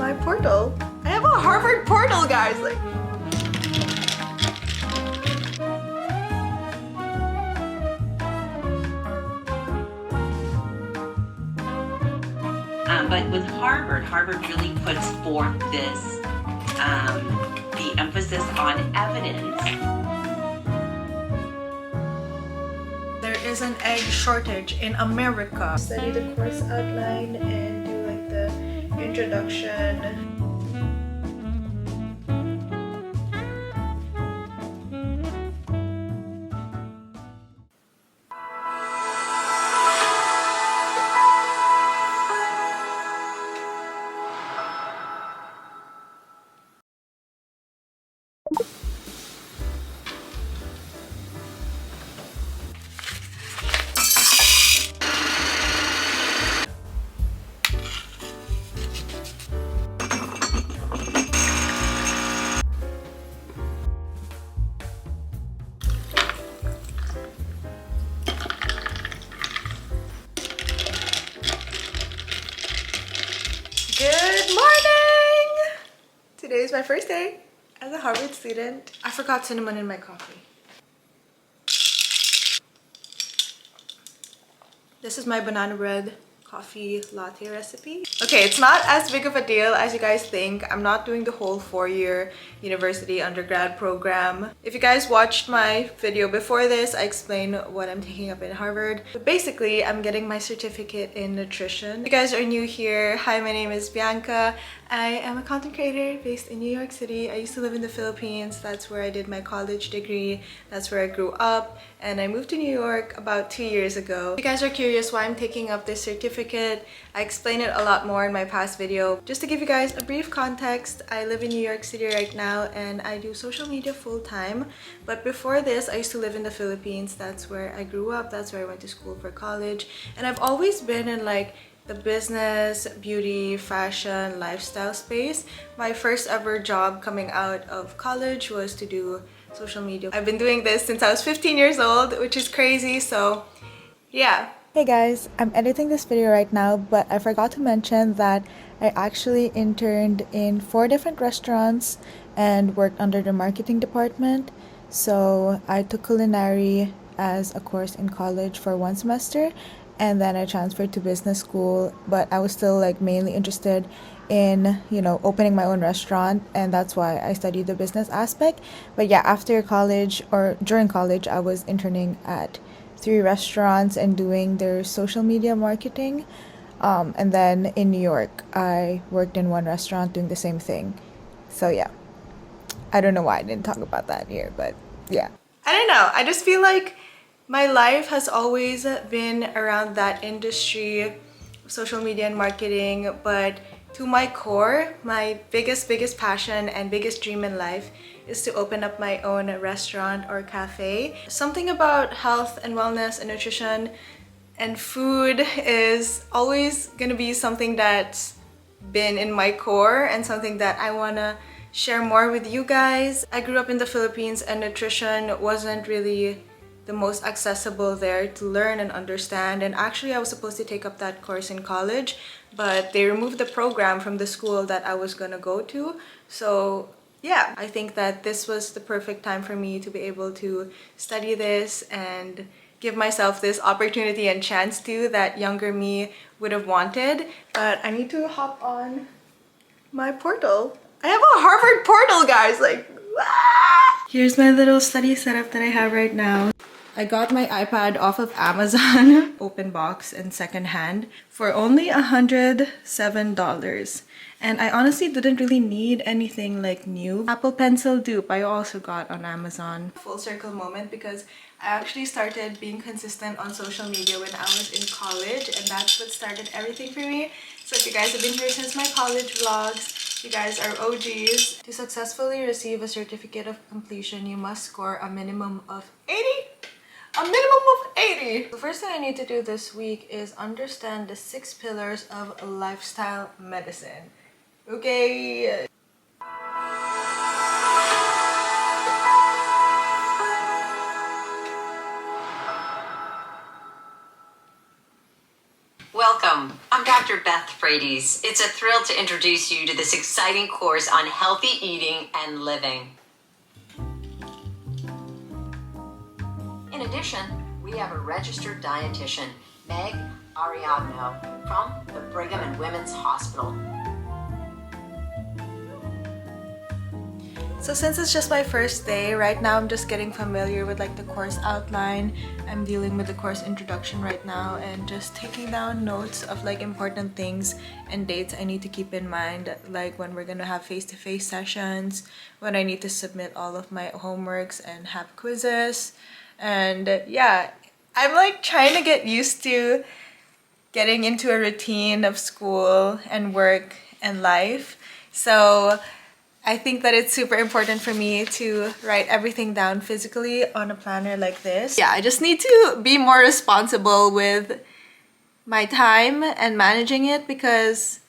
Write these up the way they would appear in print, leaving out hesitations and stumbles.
my portal. I have a Harvard portal, guys. Like, but with Harvard really puts forth this, the emphasis on evidence. there is an egg shortage in America. Study the course outline and do like the introduction. Good morning! Today is my first day as a Harvard student. I forgot cinnamon in my coffee. This is my banana bread coffee latte recipe. Okay, it's not as big of a deal as you guys think. I'm not doing the whole 4-year university undergrad program. If you guys watched my video before this, I explained what I'm taking up in Harvard. But basically, I'm getting my certificate in nutrition. If you guys are new here, hi, my name is Bianca. I am a content creator based in New York City. I used to live in the Philippines. That's where I did my college degree. That's where I grew up. And I moved to New York about 2 years ago. If you guys are curious why I'm taking up this certificate, I explain it a lot more in my past video. Just to give you guys a brief context, I live in New York City right now and I do social media full-time. But before this, I used to live in the Philippines. That's where I grew up. That's where I went to school for college. And I've always been in like the business, beauty, fashion, lifestyle space. My first ever job coming out of college was to do social media. I've been doing this since I was 15 years old, which is crazy, so yeah. Hey guys, I'm editing this video right now, but I forgot to mention that I actually interned in 4 different restaurants and worked under the marketing department. So I took culinary as a course in college for 1 semester, and then I transferred to business school, but I was still like mainly interested in, you know, opening my own restaurant, and that's why I studied the business aspect. But yeah, after college or during college, I was interning at 3 restaurants and doing their social media marketing. And then in New York, I worked in 1 restaurant doing the same thing. So yeah, I don't know why I didn't talk about that here, but yeah. I don't know, I just feel like my life has always been around that industry, social media and marketing, but to my core, my biggest passion and biggest dream in life is to open up my own restaurant or cafe. Something about health and wellness and nutrition and food is always gonna be something that's been in my core and something that I wanna share more with you guys. I grew up in the Philippines and nutrition wasn't really the most accessible there to learn and understand, and actually I was supposed to take up that course in college, but they removed the program from the school that I was gonna go to. So yeah, I think that this was the perfect time for me to be able to study this and give myself this opportunity and chance to that younger me would have wanted. But I need to hop on my portal. I have a Harvard portal, guys, like ah! Here's my little study setup that I have right now. I got my iPad off of Amazon, open box and secondhand, for only $107. And I honestly didn't really need anything like new. Apple Pencil dupe I also got on Amazon. Full circle moment because I actually started being consistent on social media when I was in college, and that's what started everything for me. So if you guys have been here since my college vlogs, you guys are OGs. To successfully receive a certificate of completion, you must score a minimum of 80. A minimum of 80! The first thing I need to do this week is understand the 6 pillars of lifestyle medicine. Okay. Welcome. I'm Dr. Dr. Beth Frates. It's a thrill to introduce you to this exciting course on healthy eating and living. In addition, we have a registered dietitian, Meg Ariadno, from the Brigham and Women's Hospital. So since it's just my first day, right now I'm just getting familiar with like the course outline. I'm dealing with the course introduction right now and just taking down notes of like important things and dates I need to keep in mind, like when we're gonna have face-to-face sessions, when I need to submit all of my homeworks and have quizzes. And yeah, I'm like trying to get used to getting into a routine of school and work and life. So I think that it's super important for me to write everything down physically on a planner like this. Yeah, I just need to be more responsible with my time and managing it, because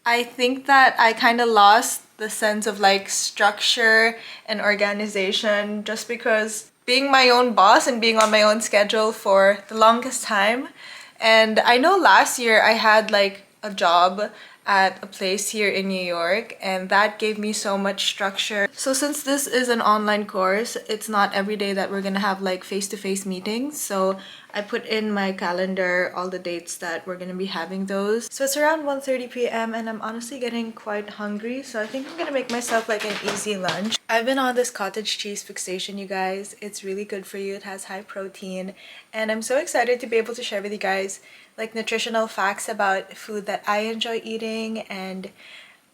I think that I kind of lost the sense of like structure and organization just because being my own boss and being on my own schedule for the longest time. And I know last year I had like a job at a place here in New York, and that gave me so much structure. So since this is an online course, it's not every day that we're gonna have like face-to-face meetings. So I put in my calendar all the dates that we're gonna be having those. So it's around 1:30 p.m. and I'm honestly getting quite hungry, so I think I'm gonna make myself like an easy lunch. I've been on this cottage cheese fixation, you guys. It's really good for you. It has high protein, and I'm so excited to be able to share with you guys like nutritional facts about food that I enjoy eating and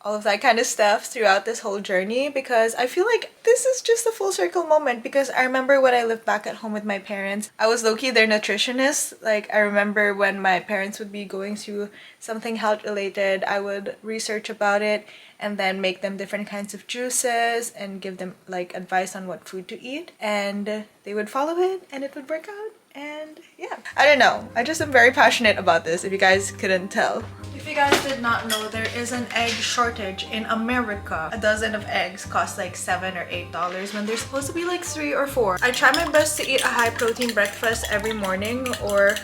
all of that kind of stuff throughout this whole journey, because I feel like this is just a full circle moment. Because I remember when I lived back at home with my parents, I was low-key their nutritionist. Like I remember when my parents would be going through something health related, I would research about it and then make them different kinds of juices and give them like advice on what food to eat, and they would follow it and it would work out. And yeah, I don't know, I just am very passionate about this, if you guys couldn't tell. If you guys did not know, there is an egg shortage in America. A dozen of eggs cost like $7 or $8 when they're supposed to be like 3 or 4. I try my best to eat a high protein breakfast every morning, or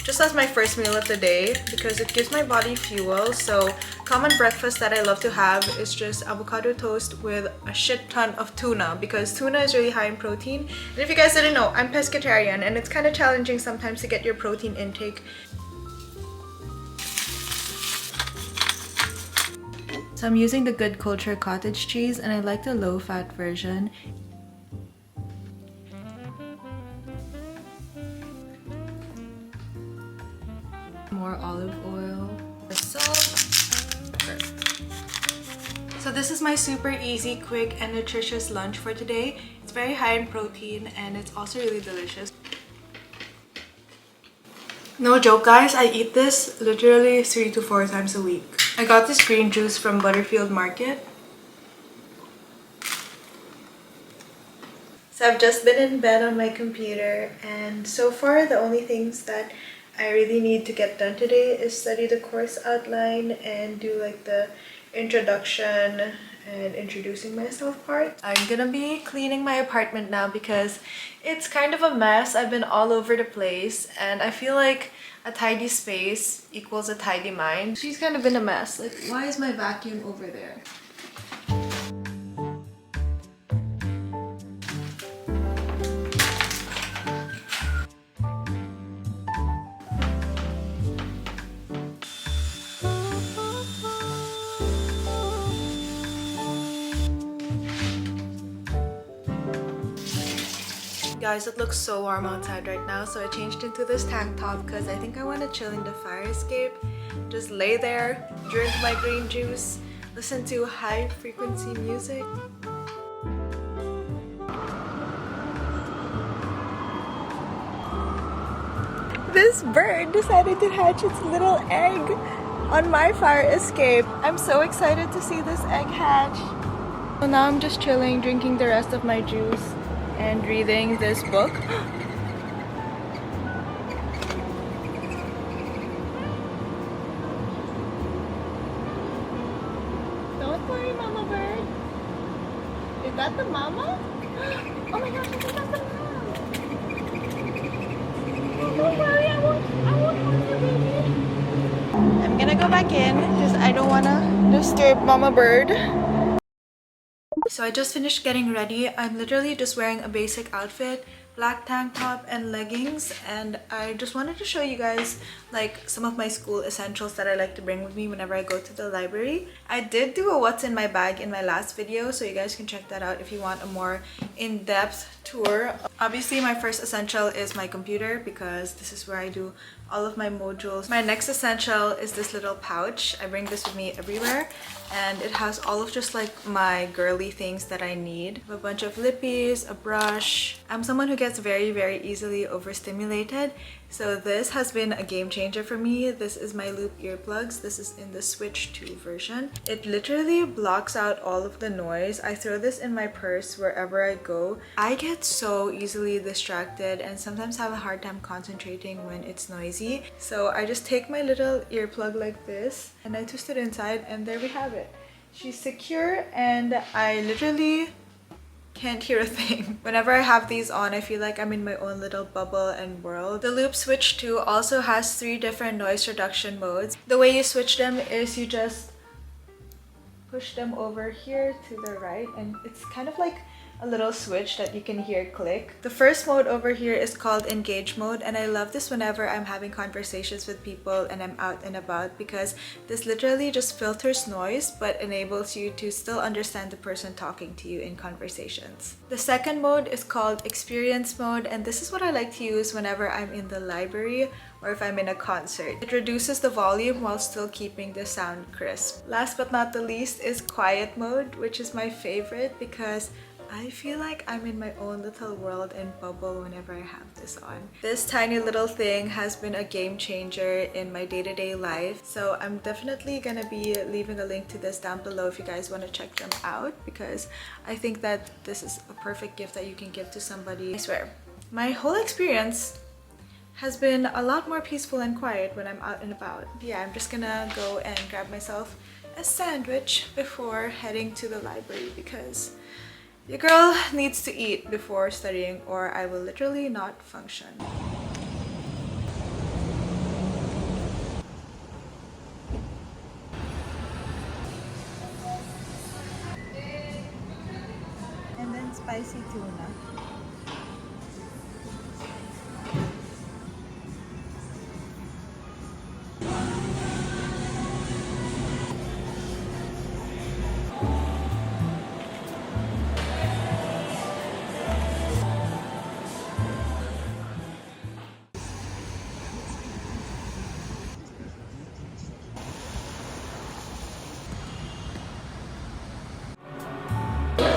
just as my first meal of the day, because it gives my body fuel. So common breakfast that I love to have is just avocado toast with a shit ton of tuna, because tuna is really high in protein. And if you guys didn't know, I'm pescatarian and it's kind of challenging sometimes to get your protein intake. So I'm using the Good Culture cottage cheese, and I like the low-fat version. More olive oil, salt, pepper. So this is my super easy, quick, and nutritious lunch for today. It's very high in protein and it's also really delicious. No joke guys, I eat this literally 3 to 4 times a week. I got this green juice from Butterfield Market. So I've just been in bed on my computer, and so far the only things that I really need to get done today is study the course outline and do like the introduction and introducing myself part. I'm gonna be cleaning my apartment now because it's kind of a mess. I've been all over the place and I feel like a tidy space equals a tidy mind. She's kind of been a mess. Like, why is my vacuum over there? Guys, it looks so warm outside right now, so I changed into this tank top because I think I want to chill in the fire escape. Just lay there, drink my green juice, listen to high frequency music. This bird decided to hatch its little egg on my fire escape. I'm so excited to see this egg hatch. So now I'm just chilling, drinking the rest of my juice and reading this book. Don't worry, mama bird. Is that the mama? Oh my gosh, I think that's the mom. Don't worry, I won't hurt you, baby. I'm gonna gonna go back in because I don't wanna disturb Mama Bird. So I just finished getting ready. I'm literally just wearing a basic outfit, black tank top and leggings, and I just wanted to show you guys like some of my school essentials that I like to bring with me whenever I go to the library. I did do a what's in my bag in my last video, so you guys can check that out if you want a more in-depth tour. Obviously my first essential is my computer because this is where I do all of my modules. My next essential is this little pouch. I bring this with me everywhere, and it has all of just like my girly things that I need. A bunch of lippies, a brush. I'm someone who gets very easily overstimulated, so this has been a game changer for me. This is my loop earplugs. This is in the Switch 2 version. It literally blocks out all of the noise. I throw this in my purse wherever I go. I get so easily distracted and sometimes have a hard time concentrating when it's noisy. So I just take my little earplug like this and I twist it inside, and there we have it. She's secure and I literally can't hear a thing. Whenever I have these on, I feel like I'm in my own little bubble and world. The Loop Switch 2 also has 3 different noise reduction modes. The way you switch them is you just push them over here to the right, and it's kind of like a little switch that you can hear click. The first mode over here is called engage mode, and I love this whenever I'm having conversations with people and I'm out and about, because this literally just filters noise but enables you to still understand the person talking to you in conversations. The second mode is called experience mode, and this is what I like to use whenever I'm in the library or if I'm in a concert. It reduces the volume while still keeping the sound crisp. Last but not the least is quiet mode, which is my favorite because I feel like I'm in my own little world and bubble whenever I have this on. This tiny little thing has been a game changer in my day-to-day life, so I'm definitely gonna be leaving a link to this down below if you guys want to check them out, because I think that this is a perfect gift that you can give to somebody. I swear, my whole experience has been a lot more peaceful and quiet when I'm out and about. Yeah, I'm just gonna go and grab myself a sandwich before heading to the library because your girl needs to eat before studying or I will literally not function. And then spicy tuna.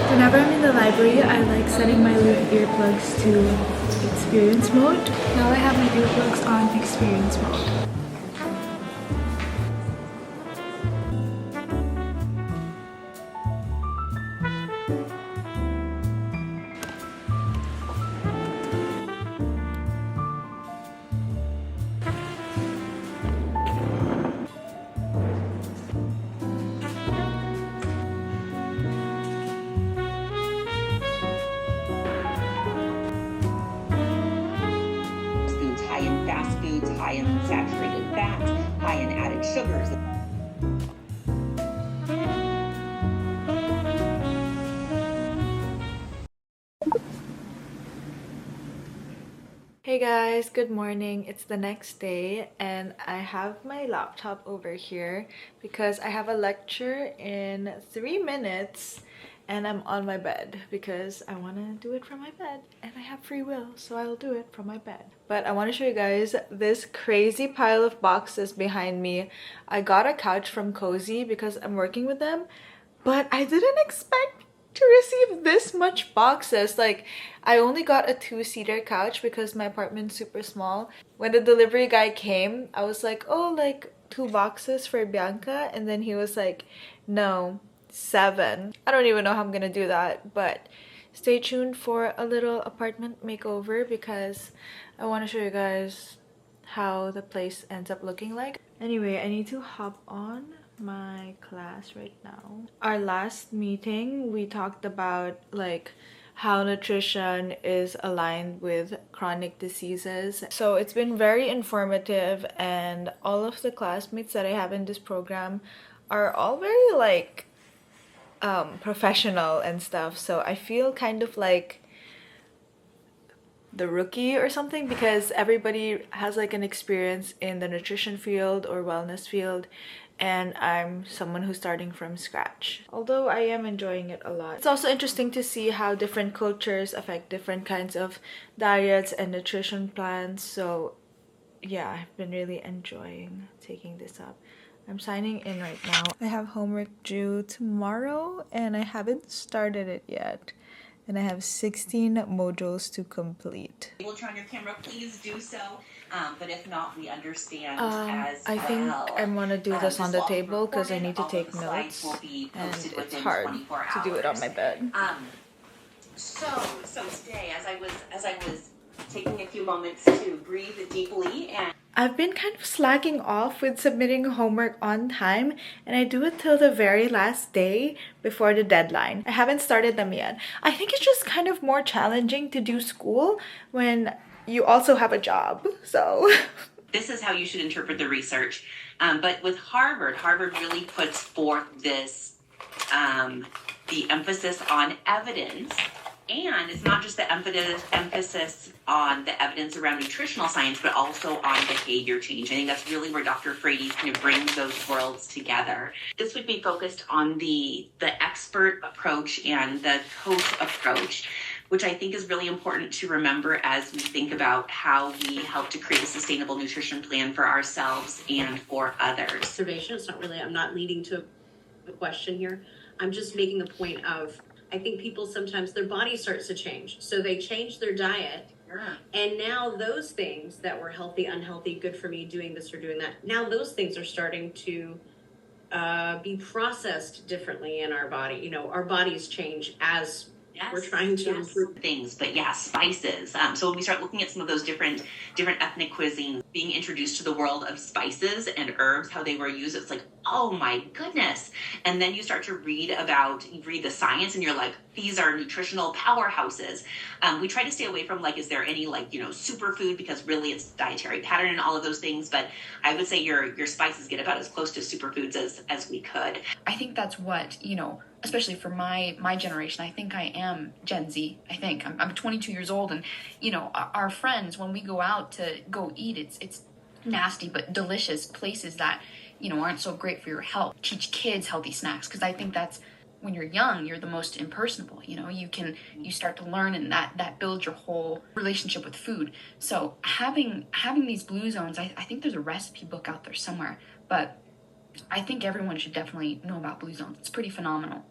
Whenever I'm in the library, I like setting my Loop earplugs to experience mode. Now I have my earplugs on experience mode. High in fast foods, high in saturated fats, high in added sugars. Hey guys, good morning. It's the next day and I have my laptop over here because I have a lecture in 3 minutes and I'm on my bed because I want to do it from my bed and I have free will, so I'll do it from my bed. But I want to show you guys this crazy pile of boxes behind me. I got a couch from Cozy because I'm working with them, but I didn't expect to receive this much boxes. Like, I only got a 2-seater couch because my apartment's super small. When the delivery guy came, I was like, oh, like 2 boxes for Bianca, and then he was like, no, 7. I don't even know how I'm gonna do that, but stay tuned for a little apartment makeover because I want to show you guys how the place ends up looking like. Anyway, I need to hop on my class right now. Our last meeting, we talked about like how nutrition is aligned with chronic diseases. So it's been very informative, and all of the classmates that I have in this program are all very like professional and stuff. So I feel kind of like the rookie or something, because everybody has like an experience in the nutrition field or wellness field, and I'm someone who's starting from scratch. Although I am enjoying it a lot. It's also interesting to see how different cultures affect different kinds of diets and nutrition plans. So yeah, I've been really enjoying taking this up. I'm signing in right now. I have homework due tomorrow and I haven't started it yet. And I have 16 modules to complete. Able to turn on your camera, please do so. But if not, we understand as I think well. I want to do this on the table because I need to take All of the notes, slides will be and posted it's within hard 24 to do it on hours. my bed. So today, as I was taking a few moments to breathe deeply, and I've been kind of slacking off with submitting homework on time, and I do it till the very last day before the deadline. I haven't started them yet. I think it's just kind of more challenging to do school when you also have a job, so. this is how you should interpret the research. But with Harvard really puts forth this, the emphasis on evidence. And it's not just the emphasis on the evidence around nutritional science, but also on behavior change. I think that's really where Dr. Frady kind of brings those worlds together. This would be focused on the expert approach and the coach approach, which I think is really important to remember as we think about how we help to create a sustainable nutrition plan for ourselves and for others. Observation, it's not really, I'm not leading to a question here. I'm just making a point of, I think people sometimes, their body starts to change. So they change their diet. Sure. And now those things that were healthy, unhealthy, good for me, doing this or doing that, now those things are starting to be processed differently in our body. You know, our bodies change as we're trying to improve things. But yeah, spices. So when we start looking at some of those different ethnic cuisines, being introduced to the world of spices and herbs, how they were used, it's like, oh my goodness. And then you start to read the science, and you're like, these are nutritional powerhouses. We try to stay away from like, is there any like, superfood, because really it's dietary pattern and all of those things. But I would say your spices get about as close to superfoods as we could. I think that's what, especially for my generation, I think I am Gen Z. I think I'm 22 years old, and our friends, when we go out to go eat, it's nasty but delicious places that aren't so great for your health. Teach kids healthy snacks, because I think that's, when you're young, you're the most impersonable. You start to learn, and that builds your whole relationship with food. So having these blue zones, I think there's a recipe book out there somewhere, but I think everyone should definitely know about blue zones. It's pretty phenomenal.